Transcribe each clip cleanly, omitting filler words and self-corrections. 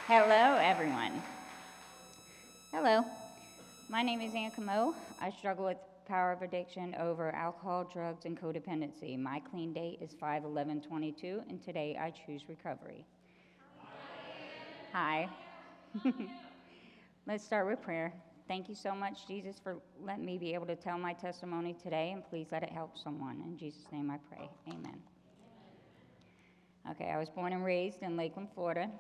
Hello, everyone. Hello. My name is Ann Camo. I struggle with power of addiction over alcohol, drugs, and codependency. My clean date is 5/11/22, and today I choose recovery. Hi. Let's start with prayer. Thank you so much, Jesus, for letting me be able to tell my testimony today, and please let it help someone. In Jesus' name I pray. Amen. Okay, I was born and raised in Lakeland, Florida.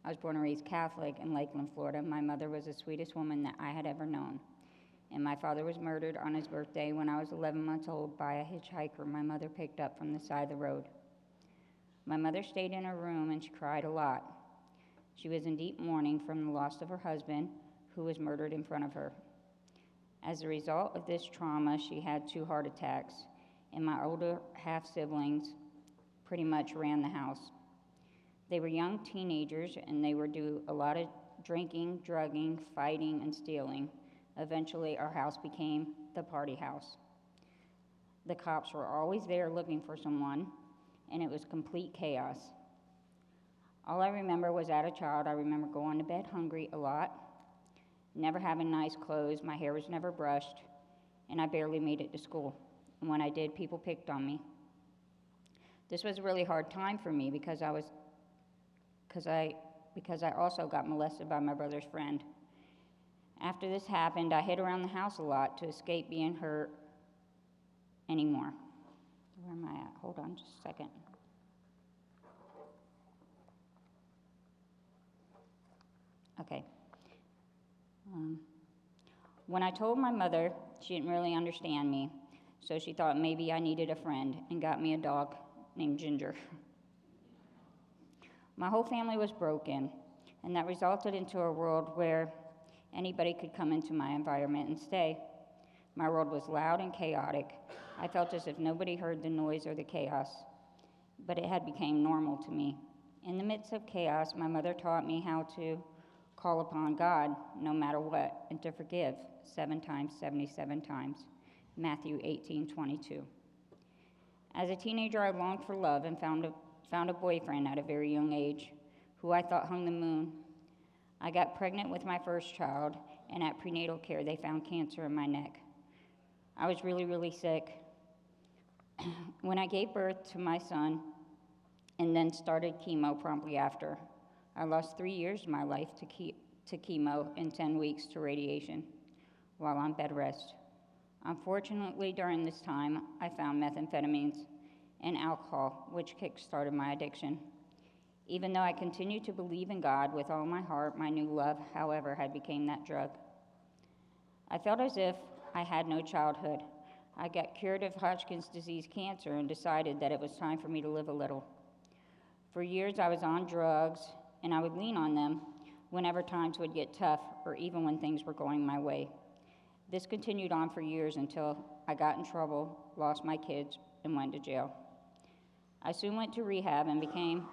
I was born and raised Catholic in Lakeland, Florida. My mother was the sweetest woman that I had ever known. And my father was murdered on his birthday when I was 11 months old by a hitchhiker my mother picked up from the side of the road. My mother stayed in her room and she cried a lot. She was in deep mourning from the loss of her husband, who was murdered in front of her. As a result of this trauma, she had 2 heart attacks, and my older half-siblings pretty much ran the house. They were young teenagers, and they would do a lot of drinking, drugging, fighting, and stealing. Eventually, our house became the party house. The cops were always there looking for someone, and it was complete chaos. All I remember was, as a child, I remember going to bed hungry a lot, never having nice clothes, my hair was never brushed, and I barely made it to school. And when I did, people picked on me. This was a really hard time for me because I also got molested by my brother's friend. After this happened, I hid around the house a lot to escape being hurt anymore. Where am I at? Hold on just a second. Okay. When I told my mother, she didn't really understand me, so she thought maybe I needed a friend and got me a dog named Ginger. My whole family was broken, and that resulted into a world where anybody could come into my environment and stay. My world was loud and chaotic. I felt as if nobody heard the noise or the chaos, but it had become normal to me. In the midst of chaos, my mother taught me how to call upon God no matter what, and to forgive 7 times, 77 times. Matthew 18:22. As a teenager, I longed for love and found a boyfriend at a very young age who I thought hung the moon. I got pregnant with my first child, and at prenatal care, they found cancer in my neck. I was really, really sick. When I gave birth to my son and then started chemo promptly after, I lost 3 years of my life to chemo and 10 weeks to radiation while on bed rest. Unfortunately, during this time, I found methamphetamines and alcohol, which kick-started my addiction. Even though I continued to believe in God with all my heart, my new love, however, had become that drug. I felt as if I had no childhood. I got cured of Hodgkin's disease cancer and decided that it was time for me to live a little. For years, I was on drugs, and I would lean on them whenever times would get tough or even when things were going my way. This continued on for years until I got in trouble, lost my kids, and went to jail. I soon went to rehab and began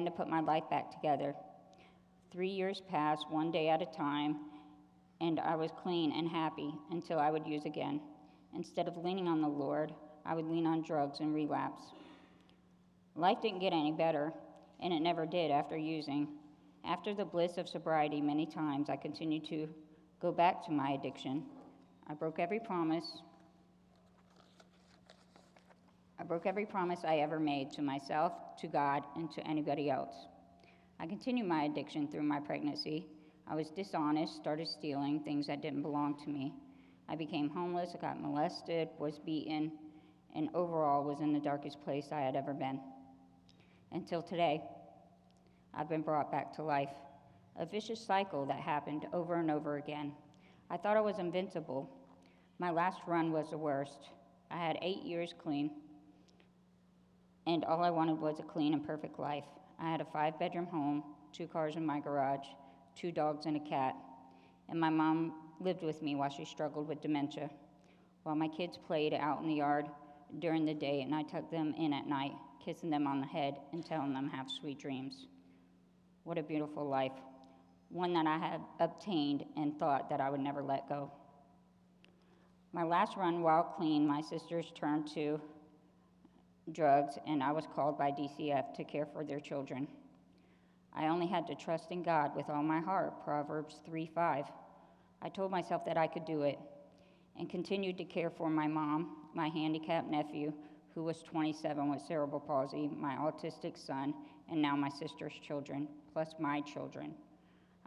to put my life back together. 3 years passed, one day at a time, and I was clean and happy until I would use again. Instead of leaning on the Lord, I would lean on drugs and relapse. Life didn't get any better, and it never did after using. After the bliss of sobriety, many times I continued to go back to my addiction. I broke every promise I ever made to myself, to God, and to anybody else. I continued my addiction through my pregnancy. I was dishonest, started stealing things that didn't belong to me. I became homeless, I got molested, was beaten, and overall was in the darkest place I had ever been. Until today, I've been brought back to life. A vicious cycle that happened over and over again. I thought I was invincible. My last run was the worst. I had 8 years clean, and all I wanted was a clean and perfect life. I had a 5-bedroom home, 2 cars in my garage, 2 dogs and a cat, and my mom lived with me while she struggled with dementia, while my kids played out in the yard during the day, and I tucked them in at night, kissing them on the head and telling them have sweet dreams. What a beautiful life, one that I had obtained and thought that I would never let go. My last run, while clean, my sisters turned to drugs, and I was called by DCF to care for their children. I only had to trust in God with all my heart, Proverbs 3:5. I told myself that I could do it and continued to care for my mom, my handicapped nephew, who was 27 with cerebral palsy, my autistic son, and now my sister's children, plus my children.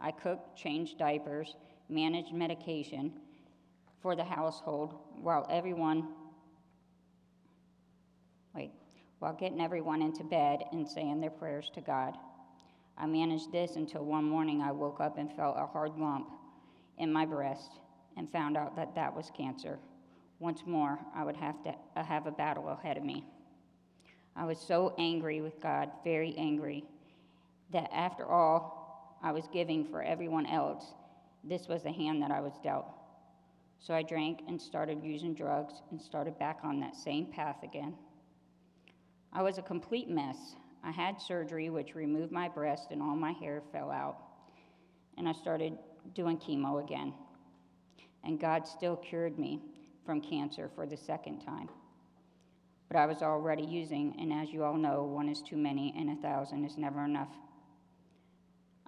I cooked, changed diapers, managed medication for the household while getting everyone into bed and saying their prayers to God. I managed this until one morning I woke up and felt a hard lump in my breast and found out that that was cancer. Once more, I would have to have a battle ahead of me. I was so angry with God, very angry, that after all I was giving for everyone else, this was the hand that I was dealt. So I drank and started using drugs and started back on that same path again. I was a complete mess. I had surgery which removed my breast and all my hair fell out. And I started doing chemo again. And God still cured me from cancer for the second time. But I was already using, and as you all know, 1 is too many and 1,000 is never enough.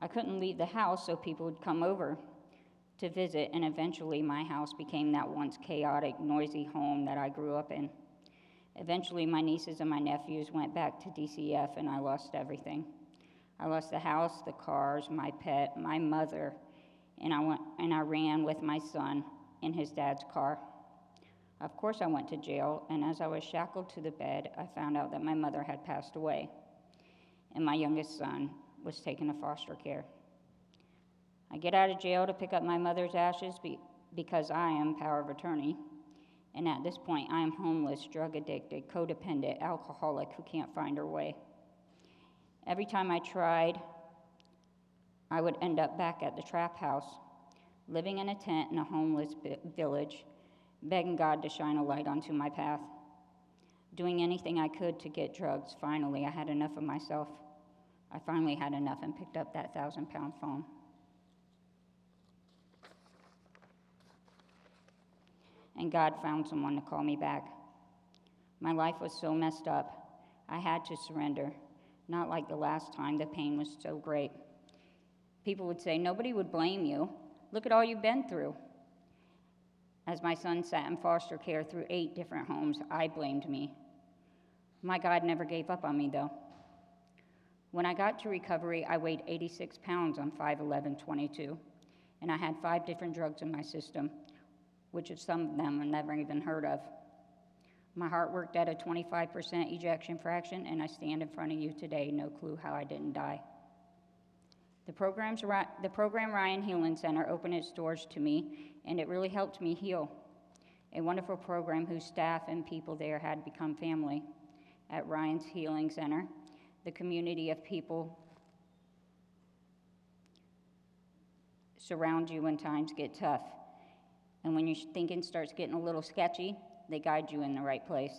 I couldn't leave the house so people would come over to visit, and eventually my house became that once chaotic, noisy home that I grew up in. Eventually, my nieces and my nephews went back to DCF, and I lost everything. I lost the house, the cars, my pet, my mother, and I ran with my son in his dad's car. Of course, I went to jail, and as I was shackled to the bed, I found out that my mother had passed away, and my youngest son was taken to foster care. I get out of jail to pick up my mother's ashes because I am power of attorney. And at this point, I am homeless, drug addicted, codependent, alcoholic who can't find her way. Every time I tried, I would end up back at the trap house, living in a tent in a homeless village, begging God to shine a light onto my path. Doing anything I could to get drugs. Finally, I had enough of myself. I finally had enough and picked up that 1,000-pound phone. And God found someone to call me back. My life was so messed up, I had to surrender. Not like the last time, the pain was so great. People would say, nobody would blame you. Look at all you've been through. As my son sat in foster care through 8 different homes, I blamed me. My God never gave up on me, though. When I got to recovery, I weighed 86 pounds on 5'11", and I had 5 different drugs in my system, which of some of them I've never even heard of. My heart worked at a 25% ejection fraction, and I stand in front of you today, no clue how I didn't die. The program Ryan Healing Center opened its doors to me, and it really helped me heal. A wonderful program whose staff and people there had become family. At Ryan's Healing Center, the community of people surround you when times get tough. And when your thinking starts getting a little sketchy, they guide you in the right place.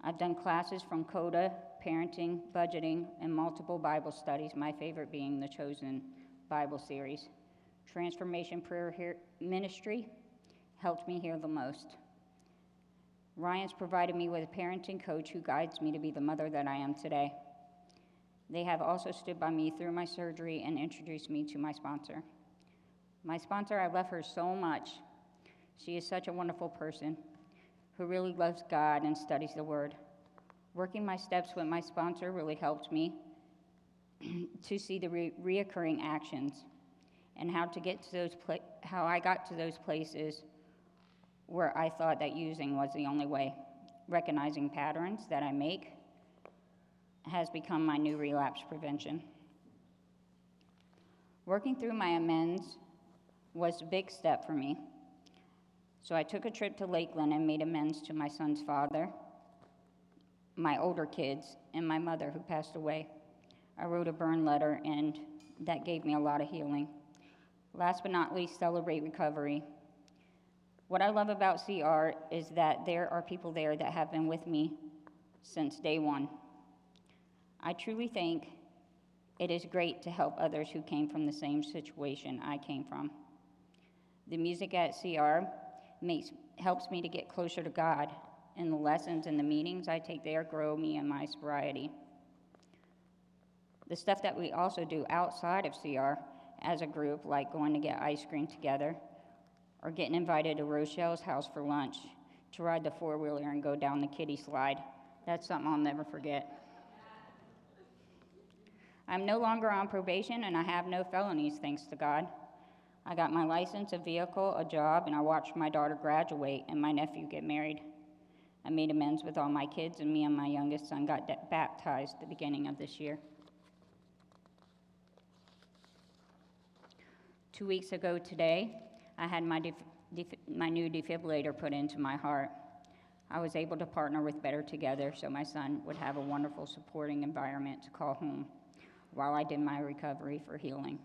I've done classes from CODA, parenting, budgeting, and multiple Bible studies, my favorite being the Chosen Bible series. Transformation Prayer Ministry helped me hear the most. Ryan's provided me with a parenting coach who guides me to be the mother that I am today. They have also stood by me through my surgery and introduced me to my sponsor. My sponsor, I love her so much. She is such a wonderful person who really loves God and studies the Word. Working my steps with my sponsor really helped me to see the reoccurring actions and how I got to those places where I thought that using was the only way. Recognizing patterns that I make has become my new relapse prevention. Working through my amends was a big step for me. So I took a trip to Lakeland and made amends to my son's father, my older kids, and my mother who passed away. I wrote a burn letter, and that gave me a lot of healing. Last but not least, celebrate recovery. What I love about CR is that there are people there that have been with me since day one. I truly think it is great to help others who came from the same situation I came from. The music at CR helps me to get closer to God, and the lessons and the meetings I take there grow me in my sobriety. The stuff that we also do outside of CR as a group, like going to get ice cream together, or getting invited to Rochelle's house for lunch to ride the four-wheeler and go down the kiddie slide. That's something I'll never forget. I'm no longer on probation, and I have no felonies, thanks to God. I got my license, a vehicle, a job, and I watched my daughter graduate and my nephew get married. I made amends with all my kids, and me and my youngest son got baptized at the beginning of this year. 2 weeks ago today, I had my new defibrillator put into my heart. I was able to partner with Better Together so my son would have a wonderful supporting environment to call home while I did my recovery for healing.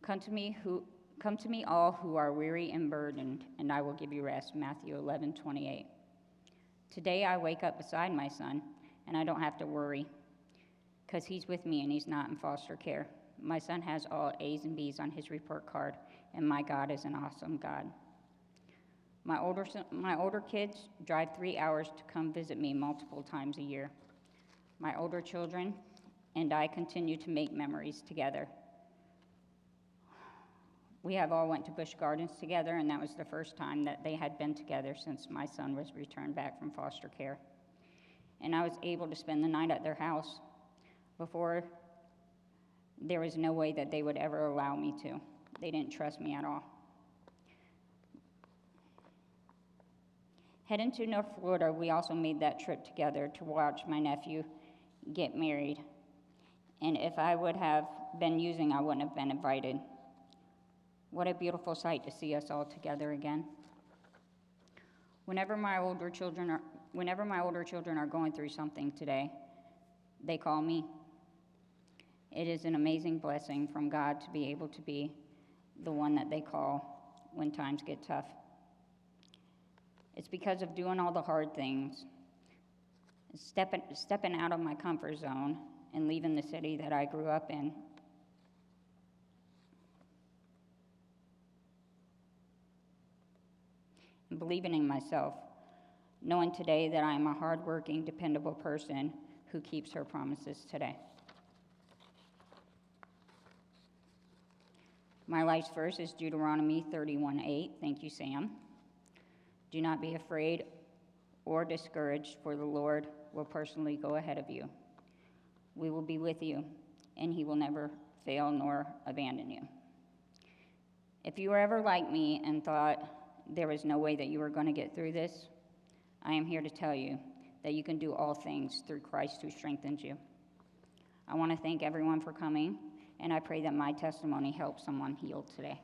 Come to me all who are weary and burdened, and I will give you rest, Matthew 11:28. Today I wake up beside my son, and I don't have to worry, because he's with me and he's not in foster care. My son has all A's and B's on his report card, and my God is an awesome God. My older kids drive 3 hours to come visit me multiple times a year. My older children and I continue to make memories together. We have all went to Busch Gardens together, and that was the first time that they had been together since my son was returned back from foster care. And I was able to spend the night at their house. Before, there was no way that they would ever allow me to. They didn't trust me at all. Heading to North Florida, we also made that trip together to watch my nephew get married. And if I would have been using, I wouldn't have been invited. What a beautiful sight to see us all together again. Whenever my older children are going through something today, they call me. It is an amazing blessing from God to be able to be the one that they call when times get tough. It's because of doing all the hard things, stepping out of my comfort zone and leaving the city that I grew up in. And believing in myself, knowing today that I am a hardworking, dependable person who keeps her promises today. My life's verse is Deuteronomy 31:8. Thank you, Sam. Do not be afraid or discouraged, for the Lord will personally go ahead of you. We will be with you, and he will never fail nor abandon you. If you were ever like me and thought there was no way that you were going to get through this, I am here to tell you that you can do all things through Christ who strengthens you. I want to thank everyone for coming, and I pray that my testimony helps someone heal today.